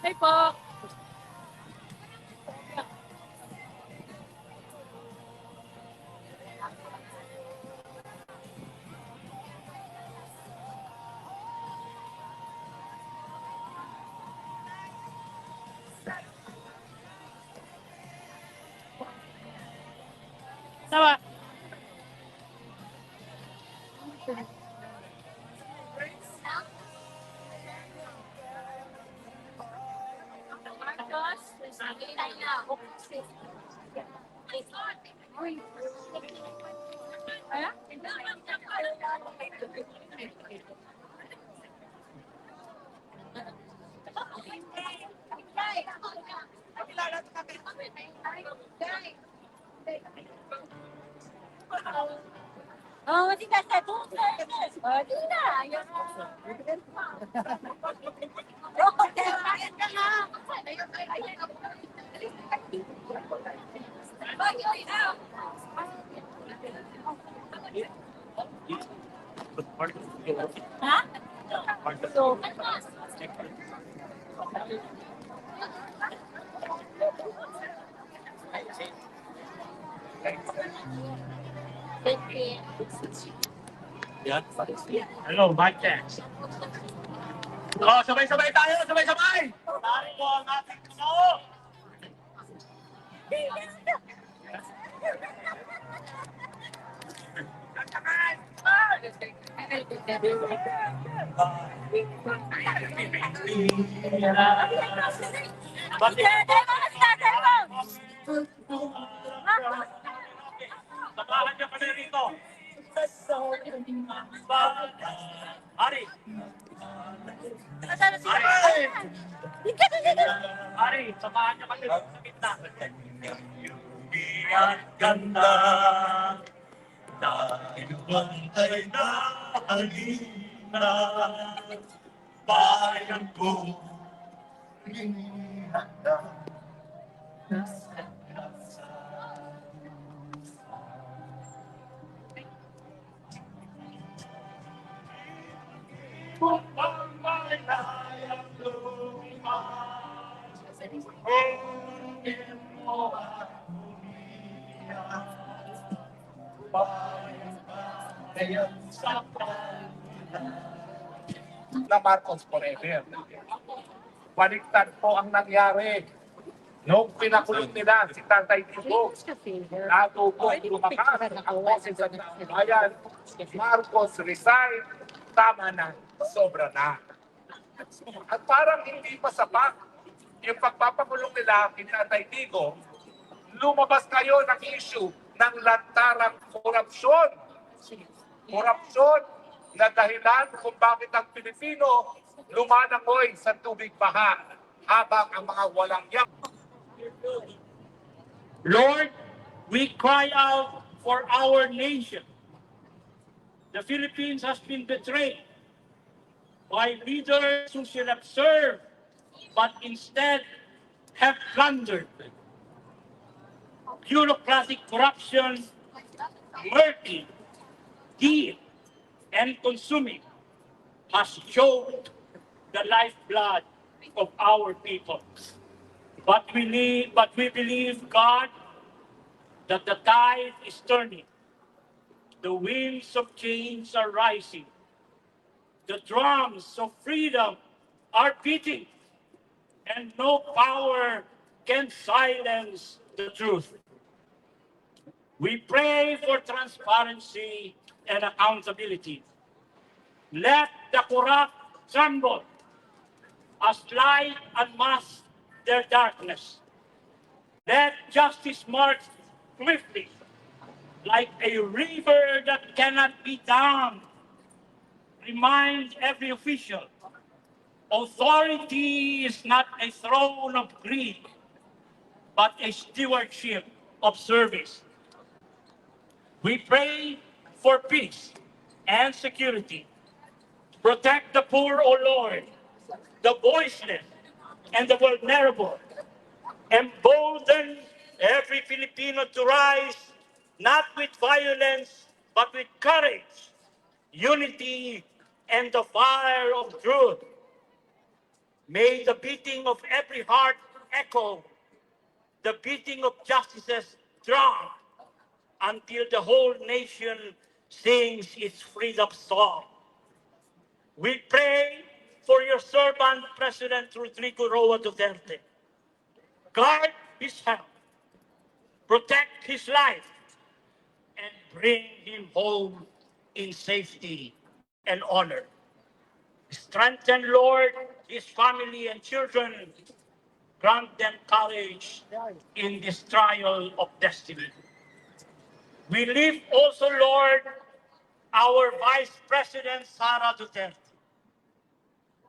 Hey po. Sawa. Oh, hindi ka sa buhay. Oh, di na. Ayun na. Oh, kaya ka na. Ha? So, Hello, mic check. Oh, sabay-sabay tayo, sabay-sabay! Tari po ang ating Panginoon! Samahan niyo kami rito. Ari! Ari! Ari, samahan niyo kami sa gitna. At ganda dahil bantay na halina bayan ko hinihanda nasa kasa. Upang malayang lumipas hingin mo at umiyak bayan sa na Marcos forever. Baliktad po ang nangyari. Noong pinakulong nila si Tatay Digong, natupong lumakas ang boses ng bayan. Marcos resign, tama na, sobra na. At parang hindi pa sapat yung pagpapakulong nila kay Tatay Digong, lumabas kayo ng issue ng lantarang korupsyon. Korupsyon na dahilan kung bakit ang Pilipino lumanangoy sa tubig baha habang ang mga walang yak. Lord, we cry out for our nation. The Philippines has been betrayed by leaders who should have served, but instead have plundered. Bureaucratic corruption, murky, deep, and consuming has choked the lifeblood of our people. But we believe, God, that the tide is turning. The winds of change are rising. The drums of freedom are beating. And no power can silence the truth. We pray for transparency and accountability. Let the corrupt tremble as light unmasks their darkness. Let justice march swiftly, like a river that cannot be dammed. Remind every official, authority is not a throne of greed, but a stewardship of service. We pray for peace and security. Protect the poor, O Lord, the voiceless, and the vulnerable. Embolden every Filipino to rise not with violence, but with courage, unity, and the fire of truth. May the beating of every heart echo the beating of justice's drum until the whole nation sings its freedom song. We pray for your servant, President Rodrigo Roa Duterte. Guard his health, protect his life, and bring him home in safety and honor. Strengthen, Lord, his family and children. Grant them courage in this trial of destiny. We lift also, Lord, our Vice President, Sara Duterte.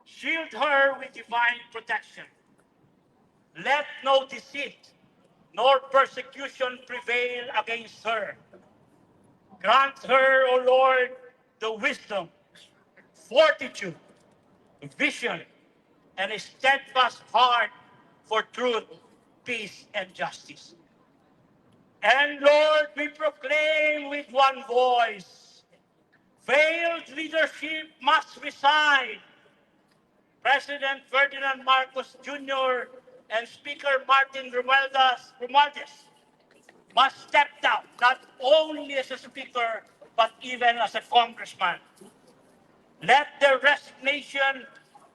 Shield her with divine protection. Let no deceit nor persecution prevail against her. Grant her, O Lord, the wisdom, fortitude, vision, and a steadfast heart for truth, peace, and justice. And Lord, we proclaim with one voice, failed leadership must resign. President Ferdinand Marcos Jr. and Speaker Martin Romualdez must step down, not only as a speaker, but even as a congressman. Let their resignation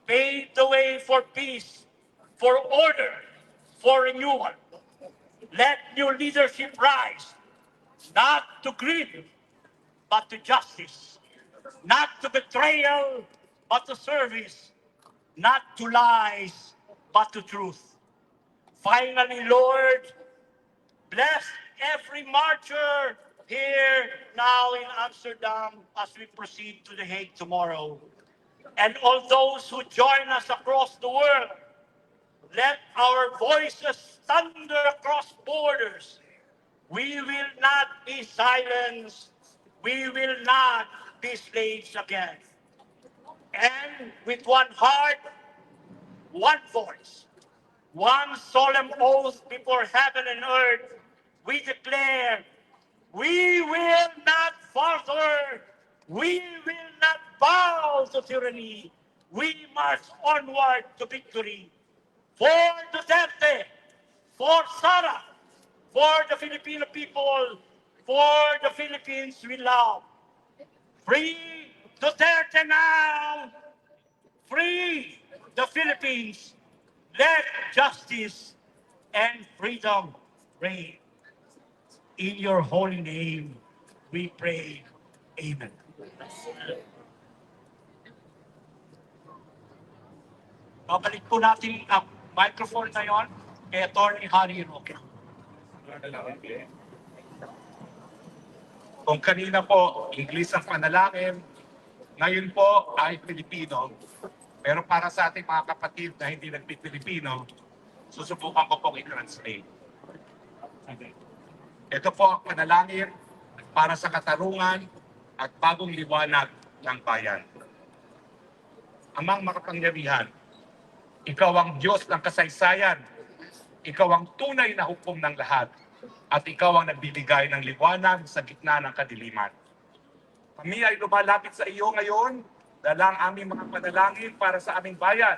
pave the way for peace, for order, for renewal. Let new leadership rise, not to greed, but to justice, not to betrayal, but to service, not to lies, but to truth. Finally, Lord, bless every marcher here now in Amsterdam as we proceed to The Hague tomorrow. And all those who join us across the world, let our voices thunder across borders. We will not be silenced. We will not be slaves again. And with one heart, one voice, one solemn oath before heaven and earth, we declare, we will not falter. We will not bow to tyranny. We march onward to victory. For Duterte, for Sara, for the Filipino people, for the Philippines we love. Free Duterte now! Free the Philippines! Let justice and freedom reign. In your holy name, we pray. Amen. Babalik po natin ang microphone na yon kay Atty. Harry Roque. Kung kanina po, English ang panalangin, ngayon po ay Pilipino. Pero para sa ating mga kapatid na hindi nagpipilipino, susubukan ko pong i-translate. Ito po ang panalangin para sa katarungan at bagong liwanag ng bayan. Amang makapangyarihan, ikaw ang Diyos ng kasaysayan, ikaw ang tunay na hukom ng lahat, at ikaw ang nagbibigay ng liwanag sa gitna ng kadiliman. Kami ay lumalapit sa iyo ngayon, dala ang aming mga panalangin para sa aming bayan,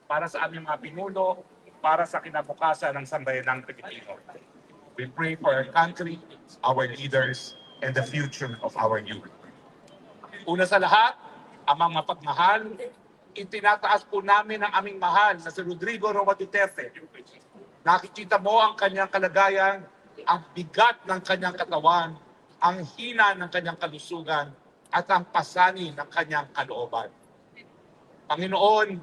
para sa aming mga pinuno, para sa kinabukasan ng sambayanang Pilipino. We pray for our country, our leaders, and the future of our youth. Una sa lahat, amang mapagmahal, itinataas po namin ang aming mahal na si Rodrigo Roa Duterte. Nakikita mo ang kanyang kalagayan, ang bigat ng kanyang katawan, ang hina ng kanyang kalusugan, at ang pasani ng kanyang kalooban. Panginoon,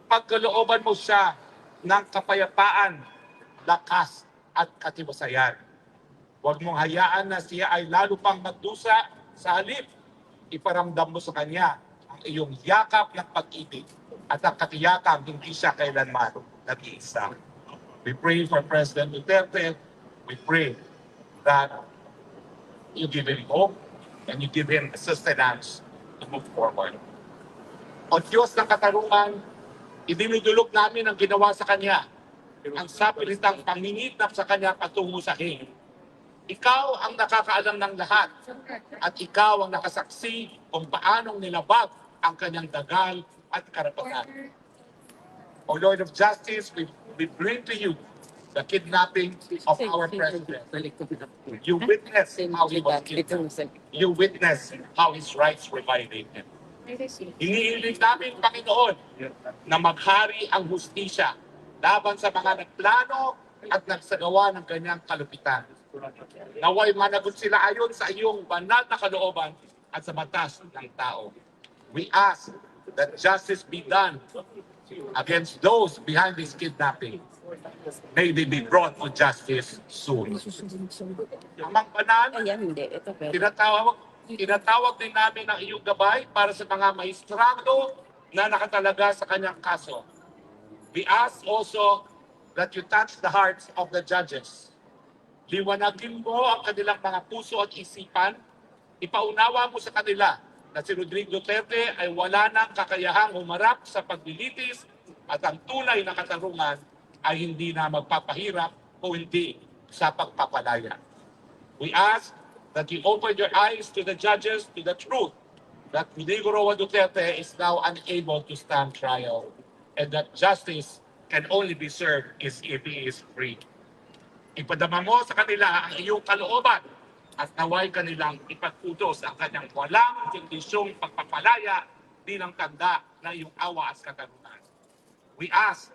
pagkalooban mo siya ng kapayapaan, lakas, at katiwasayan. Huwag mong hayaan na siya ay lalo pang magdusa, sa halip, iparamdam mo sa kanya ang iyong yakap ng pag-ibig at ang katiyakang hindi siya kailanman nag-iisa. We pray for President Duterte. We pray that you give him hope and you give him sustenance to move forward. O Diyos ng katarungan, idinudulog namin ang ginawa sa Kanya, ang sapilitang panginitap sa Kanya patungo sa Hague. Ikaw ang nakakaalam ng lahat at ikaw ang nakasaksi kung paanong nilabag ang kanyang dagal at karapatan. O Lord of Justice, we bring to you the kidnapping of our president. You witnessed how he was kidnapped. You witnessed how his rights were violated. Iniilig namin, Panginoon, na maghari ang hustisya laban sa mga nagplano at nagsagawa ng kanyang kalupitan. Naway managot sila ayon sa iyong banal na kalooban at sa batas ng tao. We ask that justice be done against those behind this kidnapping. May they be brought to justice soon. Amang banal, tinatawag din namin ang iyong gabay para sa mga maestrado na nakatalaga sa kanyang kaso. We ask also that you touch the hearts of the judges. Liwanagin mo ang kanilang mga puso at isipan. Ipaunawa mo sa kanila na si Rodrigo Duterte ay wala nang kakayahang humarap sa paglilitis at ang tunay na katarungan ay hindi na magpapahirap o hindi sa pagpapalaya. We ask that you open your eyes to the judges to the truth that Rodrigo Roa Duterte is now unable to stand trial and that justice can only be served if he is free. Ipadama mo sa kanila ang iyong kalooban at naway kanilang ipagputos ang kanyang walang intensyong pagpapalaya bilang tanda ng iyong awa at katarungan. We ask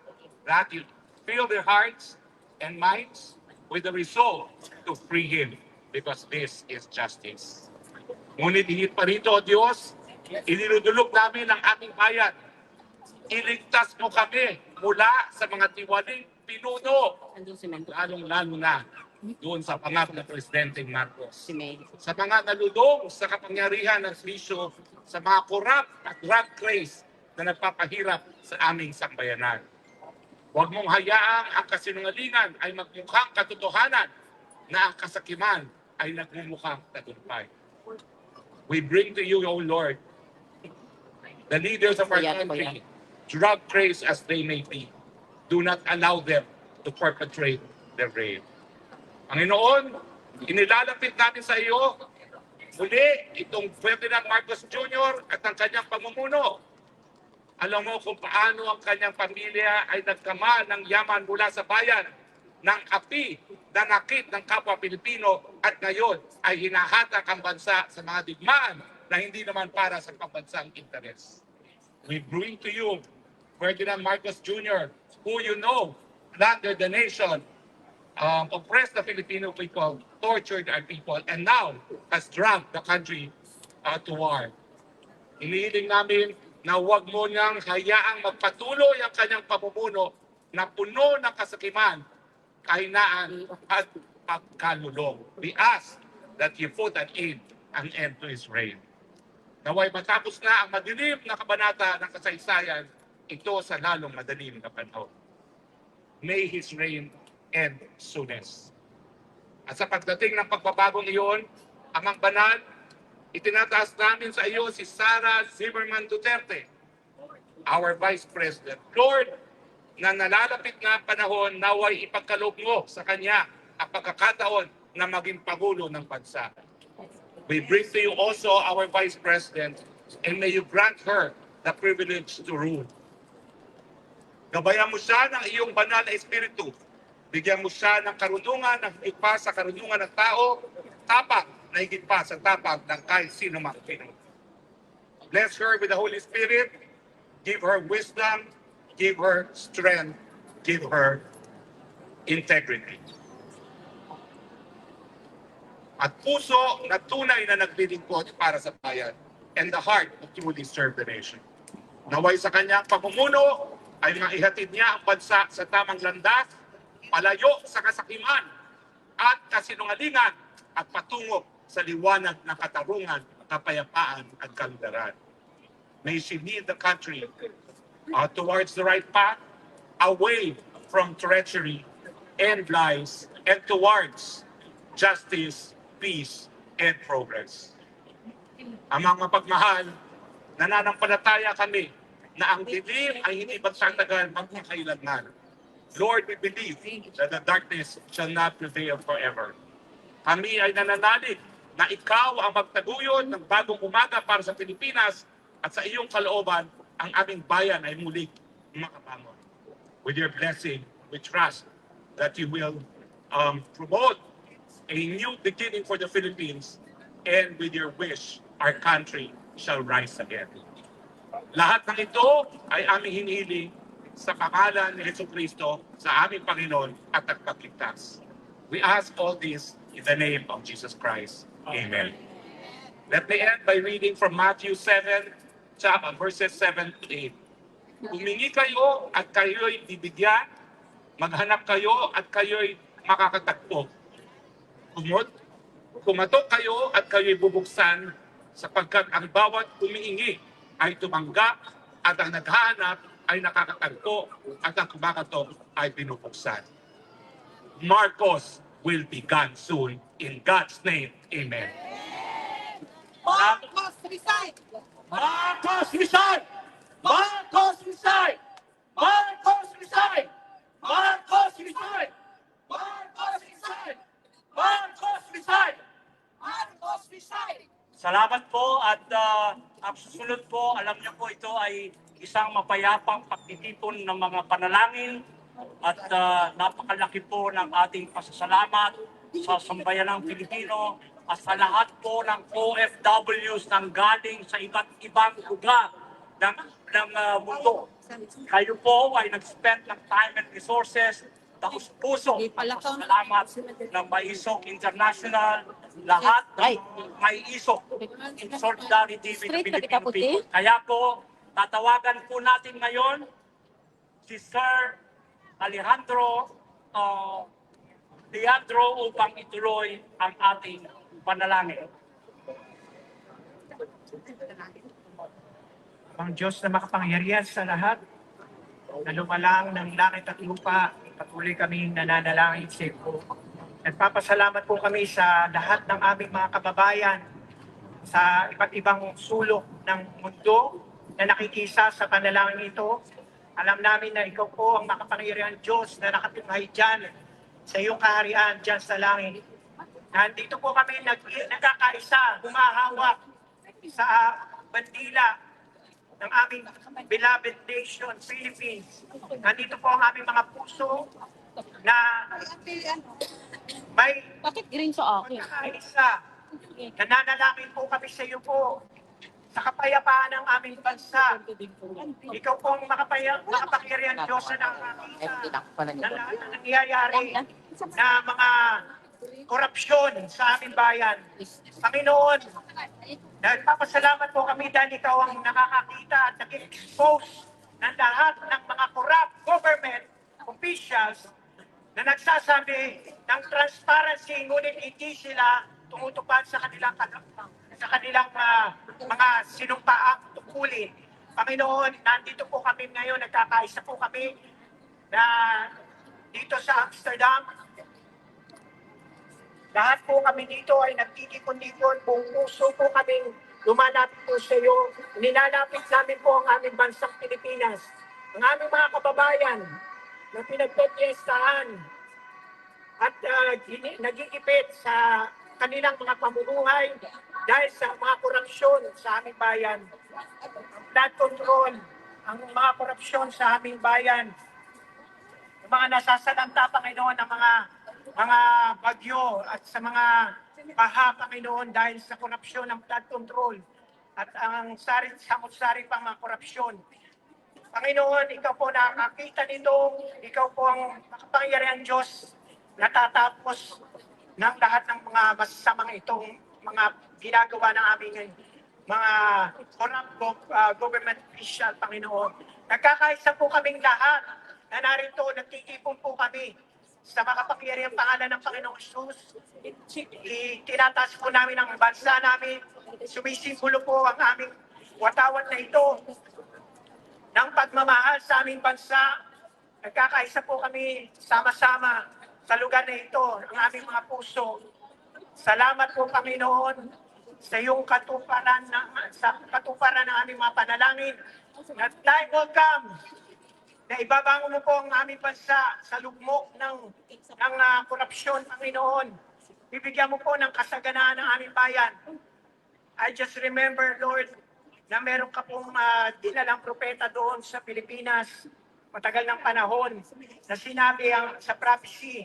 that you fill their hearts and minds with the resolve to free him because this is justice. Ngunit higit pa rito, O Diyos, iniludulog namin ang aming bayan. Iligtas mo kami mula sa mga tiwaling pinuno, lalong-lalo na doon sa pangako ng Presidente Marcos. Sa mga nalulong sa kapangyarihan ng bisyo, sa mga corrupt at drug craze na nagpapahirap sa aming sambayanan. Huwag mong hayaang ang kasinungalingan ay magmukhang katotohanan na ang kasakiman ay nagmumukhang tagumpay. We bring to you, O Lord, the leaders of our country, drug craze as they may be. Do not allow them to perpetrate their rape. Panginoon, inilalapit natin sa iyo muli itong Ferdinand Marcos Jr. at ang kanyang pamumuno. Alam mo kung paano ang kanyang pamilya ay nagkama ng yaman mula sa bayan ng api na nakit ng kapwa Pilipino at ngayon ay hinahatak ang bansa sa mga digmaan na hindi naman para sa pambansang interes. We bring to you Ferdinand Marcos Jr., who you know plundered the nation, oppressed the Filipino people, tortured our people, and now has dragged the country to war. Inihiling namin na huwag mo niyang hayaang magpatuloy ang kanyang pamumuno na puno ng kasakiman, kahinaan at pagkalulong. We ask that you put an end to his reign. Naway matapos na ang madilim na kabanata ng kasaysayan, ito sa lalong madalim na panahon. May his reign end soonest. At sa pagdating ng pagbabagong iyon, Amang Banal, itinataas namin sa iyo si Sara Zimmerman Duterte, our Vice President. Lord, na nalalapit na panahon, naway ipagkaloob mo sa kanya ang pagkakataon na maging Pangulo ng bansa. We bring to you also our Vice President, and may you grant her the privilege to rule. Gabayan mo siya ng iyong banal na espiritu. Bigyan mo siya ng karunungan na higit pa sa karunungan ng tao, tapat na higit pa sa tapat ng kahit sino mang Pinoy. Bless her with the Holy Spirit. Give her wisdom. Give her strength. Give her integrity. At puso na tunay na naglilingkod para sa bayan and the heart to truly serve the nation. Naway sa kanyang pamumuno ay maihatid niya ang bansa sa tamang landas, palayo sa kasakiman at kasinungalingan at patungo sa liwanag ng katarungan, kapayapaan at kaludaran. May she lead the country towards the right path, away from treachery and lies, and towards justice, peace, and progress. Amang mapagmahal, nananampalataya kami na ang dilim ay hindi magtatagal magkakailanman. Lord, we believe that the darkness shall not prevail forever. Kami ay nananalig na ikaw ang magtaguyod ng bagong umaga para sa Pilipinas at sa iyong kalooban, ang aming bayan ay muling makabangon. With your blessing, we trust that you will promote a new beginning for the Philippines, and with your wish, our country shall rise again. Lahat ng ito ay aming hinihiling sa pangalan ni Jesucristo, sa aming Panginoon at Tagapagligtas. We ask all this in the name of Jesus Christ. Amen. Let me end by reading from Matthew 7, verses 7 to 8. Humingi kayo at kayo'y bibigyan, maghanap kayo at kayo'y makakatagpo. Kumatok kayo at kayo'y bubuksan, sapagkat ang bawat humihingi ay tumanggap at ang naghahanap ay nakakatagpo at ang kumakatok ay binubuksan. Marcos will be gone soon. In God's name, amen. Marcos, resign! Marcos resign! Marcos resign! Marcos resign! Marcos resign! Marcos resign! Marcos resign! Marcos, resign! Salamat po at ang susunod po, alam niyo po ito ay isang mapayapang pagtitipon ng mga panalangin at napakalaki po ng ating pasasalamat sa sambayanang Pilipino at sa lahat po ng OFWs nang galing sa iba't ibang lugar ng mundo. Kayo po ay nag-spend ng time and resources, taus-puso at pasasalamat ng Maisok International, lahat ng Maisok in solidarity with the Filipino people. Kaya po, tatawagan po natin ngayon si Sir Alejandro Leandro upang ituloy ang ating panalangin. Ang Diyos na makapangyarihan sa lahat, na lumalang ng langit at lupa, patuloy kaming nananalangin sa iyo. Nagpapasalamat po kami sa lahat ng aming mga kababayan sa iba't ibang sulok ng mundo na nakikisa sa panalangin ito. Alam namin na ikaw po ang makapangyarihan Diyos na nakatunghay dyan sa iyong kaharian dyan sa langit. Nandito po kami nagkakaisa, humahawak sa bandila ng aming beloved nation, Philippines. Nandito po ang aming mga puso na may Bakit green sa akin? pagkakaisa. Nananalangin po kami sa iyo po sa kapayapaan ng aming bansa. Ikaw po ang makapangyarihan Diyos na nakakita na lahat na nangyayari na mga korupsyon sa aming bayan. Panginoon, nagpapasalamat po kami dahil ikaw ang nakakakita at nag-expose ng lahat ng mga corrupt government officials na nagsasabi ng transparency, ngunit hindi sila tumutupad sa kanilang mga sinumpaang tungkulin. Panginoon, nandito po kami ngayon, nagkakaisa po kami na dito sa Amsterdam. Lahat po kami dito ay nagtitipon-tipon, buong puso po kaming lumalapit po sa iyo. Nilalapit namin po ang aming bansang Pilipinas. Ang aming mga kababayan na pinagpepiestahan at nagigipit sa kanilang mga pamumuhay dahil sa mga korupsyon sa aming bayan. Flood control, ang mga korupsyon sa aming bayan. Yung mga nasasalanta, Panginoon, ng mga bagyo at sa mga baha, Panginoon, dahil sa korupsyon ng flood control at ang samot-sari pang mga korupsyon. Panginoon, ikaw po nakakita nito, ikaw po ang makapangyarihan Diyos, natatapos ng lahat ng mga masasamang itong mga ginagawa ng aming mga corrupt government official, Panginoon. Nagkakaisa po kaming lahat na narito, nagtitipon po kami sa makapangyarihang pangalan ng Panginoong Jesus. Tinataas po namin ang bansa namin, sumisimbolo po ang aming watawat na ito ng pagmamahal sa aming bansa. Nagkakaisa po kami sama-sama sa lugar na ito, ang aming mga puso. Salamat po, Panginoon, sa iyong katuparan ng aming mga panalangin. At time will come na ibabangon mo po ang aming bansa sa lugmok ng korupsyon, Panginoon. bibigyan mo po ng kasaganaan ng aming bayan. I just remember, Lord, na meron ka pong dinalang propeta doon sa Pilipinas, matagal ng panahon, na sinabi sa prophecy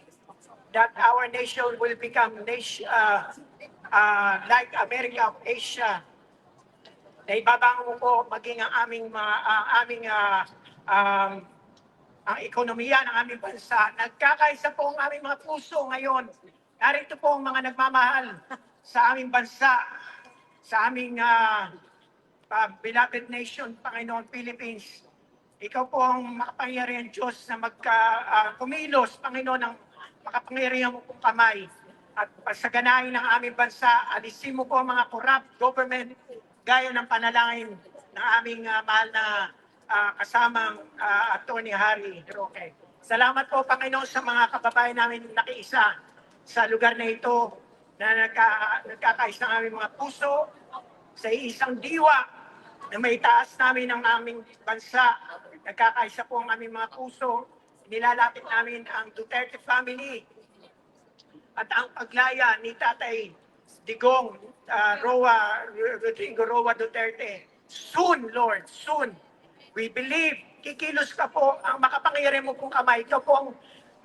that our nation will become like America of Asia. Na ibabango mo po maging ang ang ekonomiya ng aming bansa. Nagkakaisa po ang aming mga puso ngayon. Narito po ang mga nagmamahal sa aming bansa, sa aming beloved nation, Panginoon, Philippines. Ikaw po ang makapangyarihan Diyos na kumilos, Panginoon, ng makapangyarihan mo pong kamay. At pasaganahin ng aming bansa, alisin mo po ang mga corrupt government gaya ng panalangin ng aming mahal na kasamang Atty. Harry Roque. Salamat po, Panginoon, sa mga kababayan namin nakiisa sa lugar na ito na nagkakaisa ng aming mga puso sa isang diwa na may taas namin ang aming bansa. Nagkakaisa po ang aming mga puso. Nilalapit namin ang Duterte family at ang paglaya ni Tatay Digong Rodrigo Roa Duterte. Soon, Lord, soon. We believe, kikilos ka po ang makapangyarihan mo pong kamay. Ikaw po ang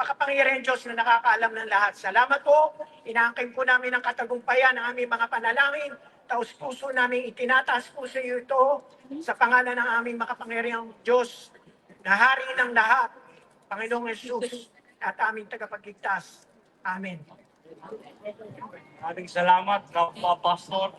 makapangyarihan Diyos na nakakaalam ng lahat. Salamat po. Inaangkin po namin ang katagumpayan ng aming mga panalangin. Taos puso namin itinataas po sa iyo ito sa pangalan ng aming makapangyarihang Diyos na hari ng lahat, Panginoong Jesus at aming tagapagligtas. Amen. Maraming salamat, Kapwa Pastor.